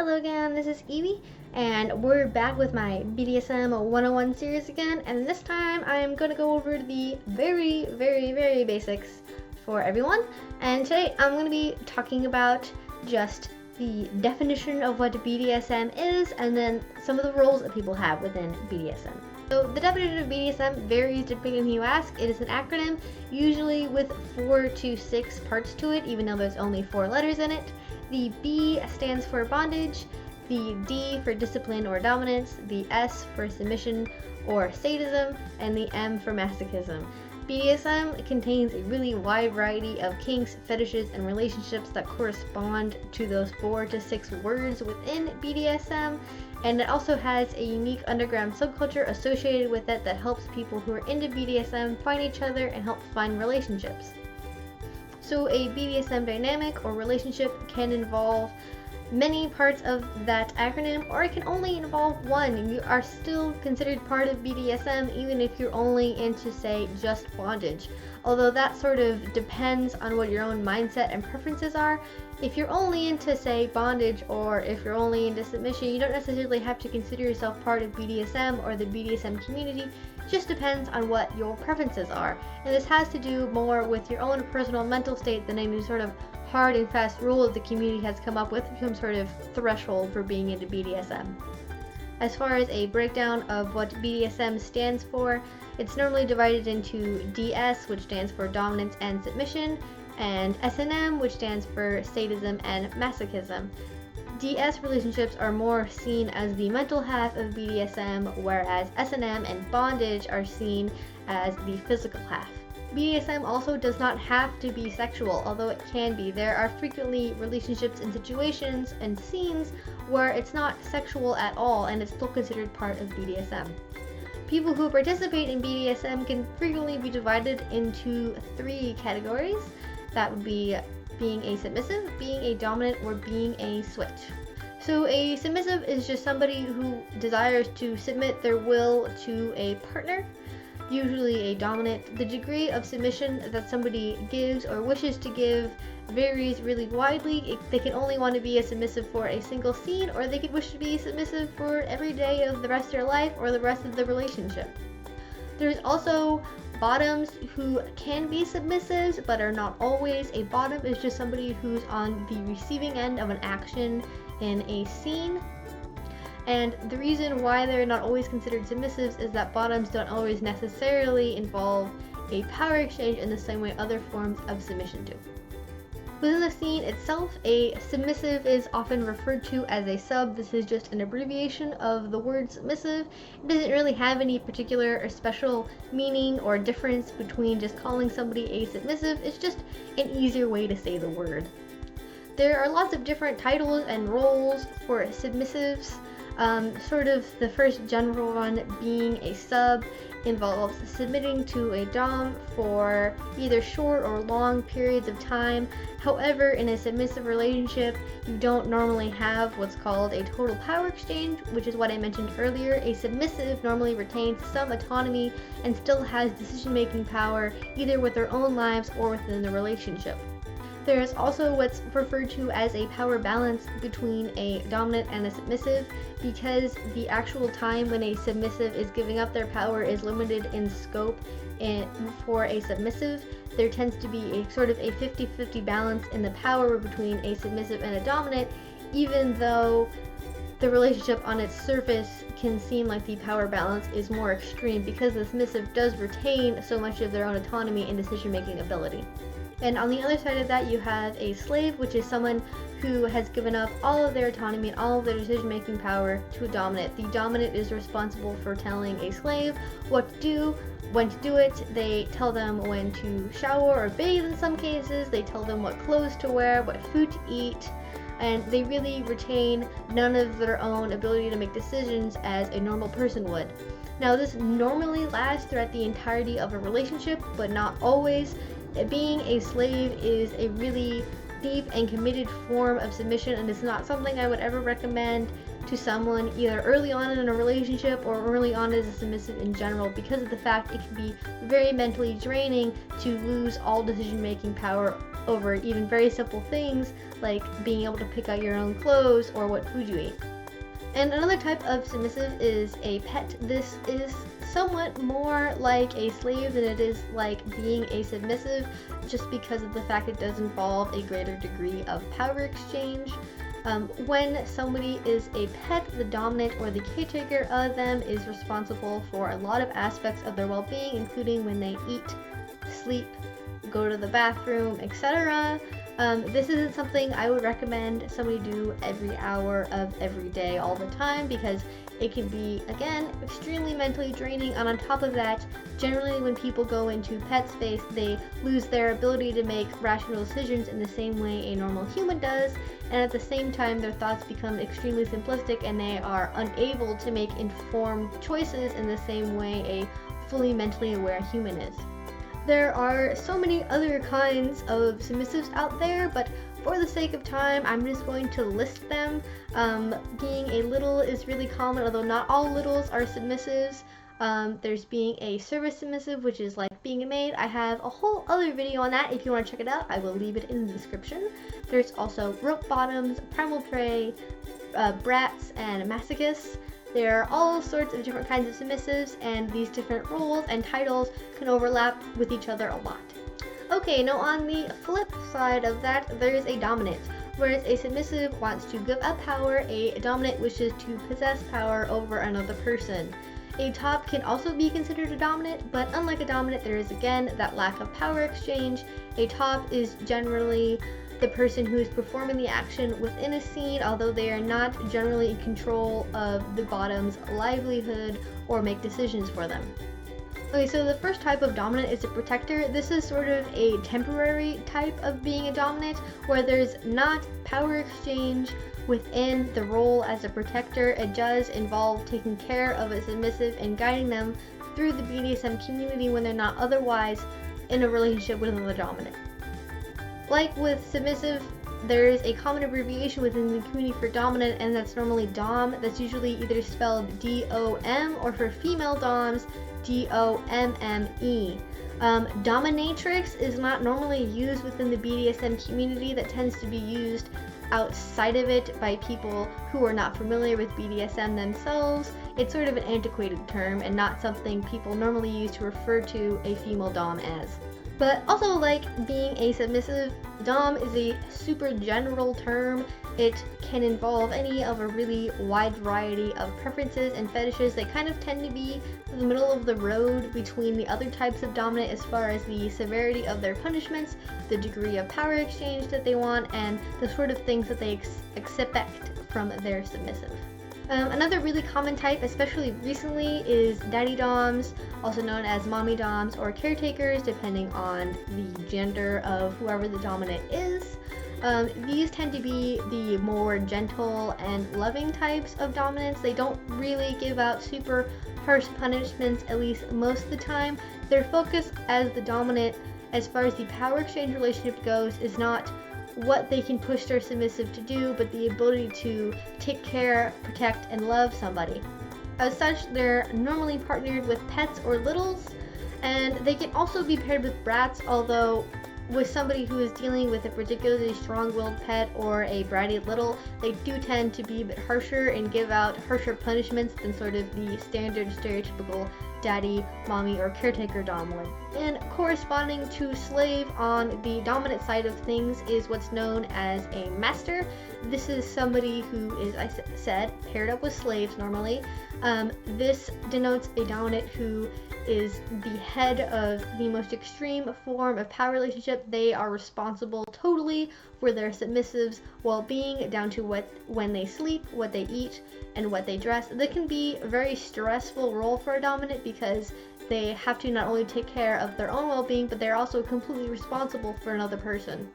Hello again, this is Evie, and we're back with my BDSM 101 series again, and this time I'm going to go over the very basics for everyone, and today I'm going to be talking about just the definition of what BDSM is, and then some of the roles that people have within BDSM. So the definition of BDSM varies depending on who you ask. It is an acronym, usually with 4 to 6 parts to it, even though there's only 4 letters in it. The B stands for bondage, the D for discipline or dominance, the S for submission or sadism, and the M for masochism. BDSM contains a really wide variety of kinks, fetishes, and relationships that correspond to those 4 to 6 words within BDSM, and it also has a unique underground subculture associated with it that helps people who are into BDSM find each other and help find relationships. So a BDSM dynamic or relationship can involve many parts of that acronym, or it can only involve one. You are still considered part of BDSM even if you're only into, say, just bondage. Although that sort of depends on what your own mindset and preferences are. If you're only into, say, bondage, or if you're only into submission, you don't necessarily have to consider yourself part of BDSM or the BDSM community. It just depends on what your preferences are. And this has to do more with your own personal mental state than any sort of hard and fast rule that the community has come up with, some sort of threshold for being into BDSM. As far as a breakdown of what BDSM stands for, it's normally divided into DS, which stands for dominance and submission, and S&M, which stands for sadism and masochism. DS relationships are more seen as the mental half of BDSM, whereas S&M and bondage are seen as the physical half. BDSM also does not have to be sexual, although it can be. There are frequently relationships and situations and scenes where it's not sexual at all and it's still considered part of BDSM. People who participate in BDSM can frequently be divided into 3 categories. That would be being a submissive, being a dominant, or being a switch. So a submissive is just somebody who desires to submit their will to a partner, usually a dominant. The degree of submission that somebody gives or wishes to give varies really widely. They can only want to be a submissive for a single scene, or they could wish to be submissive for every day of the rest of their life or the rest of the relationship. There's also bottoms who can be submissives but are not always. A bottom is just somebody who's on the receiving end of an action in a scene. And the reason why they're not always considered submissives is that bottoms don't always necessarily involve a power exchange in the same way other forms of submission do. Within the scene itself, a submissive is often referred to as a sub. This is just an abbreviation of the word submissive. It doesn't really have any particular or special meaning or difference between just calling somebody a submissive. It's just an easier way to say the word. There are lots of different titles and roles for submissives. Sort of the first general one being a sub involves submitting to a dom for either short or long periods of time. However, in a submissive relationship, you don't normally have what's called a total power exchange, which is what I mentioned earlier. A submissive normally retains some autonomy and still has decision-making power either with their own lives or within the relationship. There is also what's referred to as a power balance between a dominant and a submissive, because the actual time when a submissive is giving up their power is limited in scope. For a submissive, there tends to be a sort of a 50-50 balance in the power between a submissive and a dominant, even though the relationship on its surface can seem like the power balance is more extreme, because the submissive does retain so much of their own autonomy and decision-making ability. And on the other side of that, you have a slave, which is someone who has given up all of their autonomy and all of their decision-making power to a dominant. The dominant is responsible for telling a slave what to do, when to do it. They tell them when to shower or bathe in some cases. They tell them what clothes to wear, what food to eat, and they really retain none of their own ability to make decisions as a normal person would. Now, this normally lasts throughout the entirety of a relationship, but not always. Being a slave is a really deep and committed form of submission, and it's not something I would ever recommend to someone either early on in a relationship or early on as a submissive in general, because of the fact it can be very mentally draining to lose all decision-making power over even very simple things like being able to pick out your own clothes or what food you eat. And another type of submissive is a pet. This is somewhat more like a slave than it is like being a submissive, just because of the fact it does involve a greater degree of power exchange. When somebody is a pet, the dominant or the caretaker of them is responsible for a lot of aspects of their well-being, including when they eat, sleep, go to the bathroom, etc. This isn't something I would recommend somebody do every hour of every day all the time, because it can be, again, extremely mentally draining. And on top of that, generally when people go into pet space, they lose their ability to make rational decisions in the same way a normal human does, and at the same time their thoughts become extremely simplistic and they are unable to make informed choices in the same way a fully mentally aware human is. There are so many other kinds of submissives out there, but for the sake of time, I'm just going to list them. Being a little is really common, although not all littles are submissives. There's being a service submissive, which is like being a maid. I have a whole other video on that. If you want to check it out, I will leave it in the description. There's also rope bottoms, primal prey, brats, and masochists. There are all sorts of different kinds of submissives, and these different roles and titles can overlap with each other a lot. Okay, now on the flip side of that, there is a dominant. Whereas a submissive wants to give up power, a dominant wishes to possess power over another person. A top can also be considered a dominant, but unlike a dominant, there is again that lack of power exchange. A top is generally the person who is performing the action within a scene, although they are not generally in control of the bottom's livelihood or make decisions for them. Okay, so the first type of dominant is a protector. This is sort of a temporary type of being a dominant, where there's not power exchange within the role as a protector. It does involve taking care of a submissive and guiding them through the BDSM community when they're not otherwise in a relationship with another dominant. Like with submissive, there is a common abbreviation within the community for dominant, and that's normally DOM. That's usually either spelled D-O-M, or for female DOMs, D-O-M-M-E. Dominatrix is not normally used within the BDSM community. That tends to be used outside of it by people who are not familiar with BDSM themselves. It's sort of an antiquated term and not something people normally use to refer to a female Dom as. But also, like being a submissive, Dom is a super general term. It can involve any of a really wide variety of preferences and fetishes. They kind of tend to be the middle of the road between the other types of dominant as far as the severity of their punishments, the degree of power exchange that they want, and the sort of things that they expect from their submissive. Another really common type, especially recently, is daddy doms, also known as mommy doms or caretakers, depending on the gender of whoever the dominant is. These tend to be the more gentle and loving types of dominance. They don't really give out super harsh punishments, at least most of the time. Their focus as the dominant, as far as the power exchange relationship goes, is not what they can push their submissive to do, but the ability to take care, protect, and love somebody. As such, they're normally partnered with pets or littles, and they can also be paired with brats, although with somebody who is dealing with a particularly strong-willed pet or a bratty little, they do tend to be a bit harsher and give out harsher punishments than sort of the standard stereotypical daddy, mommy, or caretaker dom would. And corresponding to slave on the dominant side of things is what's known as a master. This is somebody who is, I said, paired up with slaves normally. This denotes a dominant who is the head of the most extreme form of power relationship. They are responsible totally for their submissives' well-being, down to when they sleep, what they eat, and what they dress. That can be a very stressful role for a dominant because they have to not only take care of their own well-being, but they're also completely responsible for another person.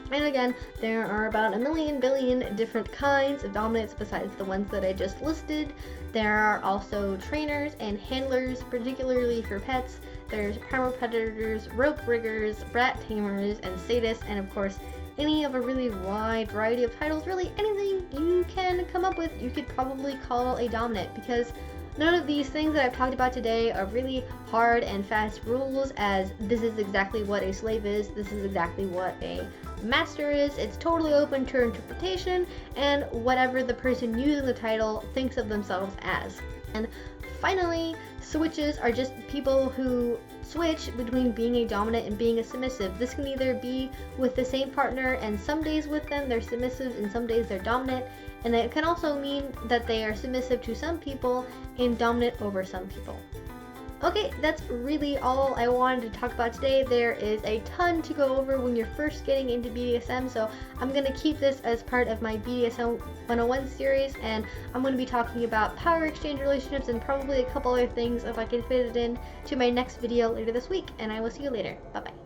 And again, there are about a billion different kinds of dominants besides the ones that I just listed. There are also trainers and handlers, particularly for pets. There's primal predators, rope riggers, brat tamers, and sadists, and of course, any of a really wide variety of titles. Really, anything you can come up with, you could probably call a dominant, because None of these things that I've talked about today are really hard and fast rules, as this is exactly what a slave is, this is exactly what a master is. It's totally open to interpretation and whatever the person using the title thinks of themselves as. And finally, switches are just people who switch between being a dominant and being a submissive. This can either be with the same partner, and some days with them they're submissive and some days they're dominant, and it can also mean that they are submissive to some people and dominant over some people. Okay, that's really all I wanted to talk about today. There is a ton to go over when you're first getting into BDSM, so I'm going to keep this as part of my BDSM 101 series, and I'm going to be talking about power exchange relationships and probably a couple other things if I can fit it in to my next video later this week, and I will see you later. Bye-bye.